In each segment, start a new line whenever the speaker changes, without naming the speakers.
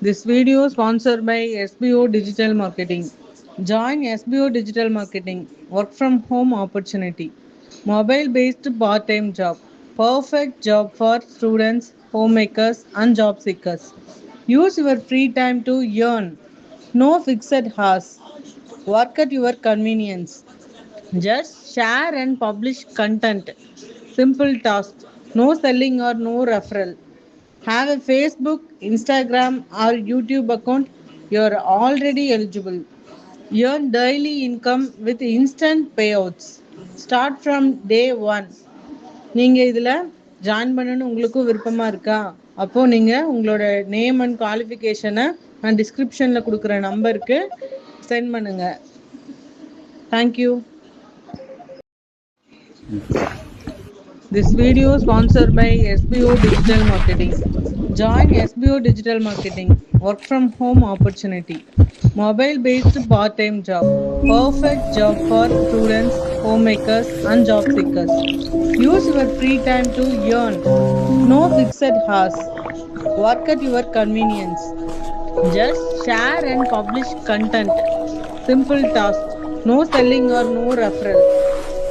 This video sponsored by SBO Digital Marketing. Join SBO Digital Marketing. Work from home opportunity. Mobile based part time job. Perfect job for students, homemakers, and job seekers. Use your free time to earn. No fixed hours. Work at your convenience. Just share and publish content. Simple task. No selling or no referral. Have a Facebook, Instagram, or YouTube account. You're already eligible. Earn daily income with instant payouts. Start from day one. நீங்கள் இதில் join பண்ணணும்னு உங்களுக்கும் விருப்பமாக இருக்கா? அப்போது நீங்கள் உங்களோட name and குவாலிஃபிகேஷனை நான் டிஸ்கிரிப்ஷனில் கொடுக்குற நம்பருக்கு சென்ட் பண்ணுங்கள். Thank you. This video sponsored by SBO Digital Marketing. Join SBO Digital Marketing. Work from home opportunity. Mobile based part time job. Perfect job for students, homemakers, and job seekers. Use your free time to earn. No fixed hours. Work at your convenience. Just share and publish content. Simple task. No selling or no referral.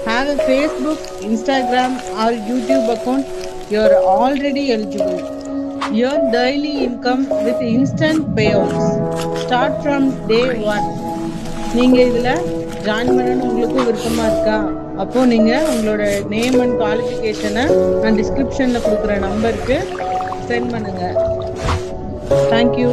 Have a Facebook, Instagram, or YouTube account. You're already eligible. Earn daily income with instant payouts. Start from day one. நீங்கள் இதில் join பண்ணணும்னு உங்களுக்கும் விருப்பமாக இருக்கா? அப்போது நீங்கள் உங்களோட name and குவாலிஃபிகேஷனை நான் டிஸ்கிரிப்ஷனில் கொடுக்குற நம்பருக்கு சென்ட் பண்ணுங்கள். தேங்க்யூ.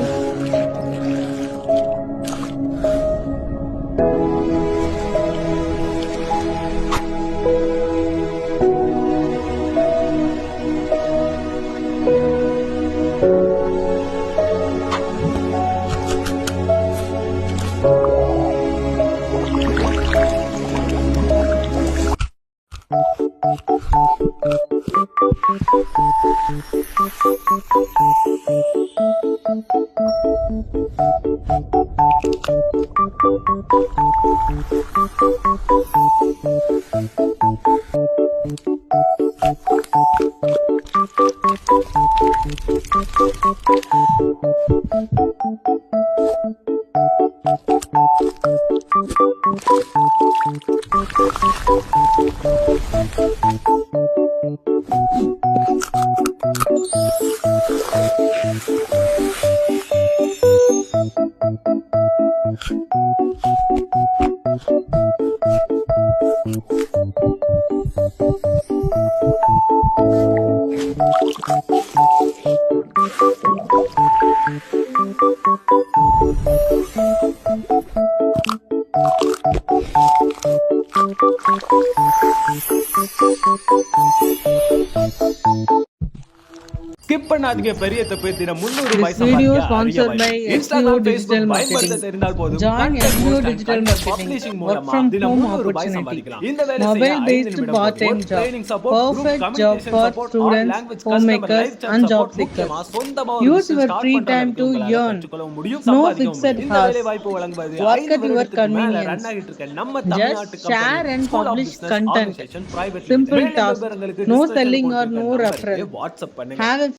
ஸ்கிப் பண்ணாதீங்க. பெரிய தப்பு. தினம் 300 ரூபாய்
video sponsored by SBO Digital
பயன்படுத்த தெரிந்தால் போதும்.
Join SBO Digital Marketing. Work from home opportunity. Mobile based part time job. Perfect job for students, homemakers, and job seekers. Use your free time to earn. No fixed hours. Work at your convenience. Just share and publish content. Simple task. No selling or no referral. Have a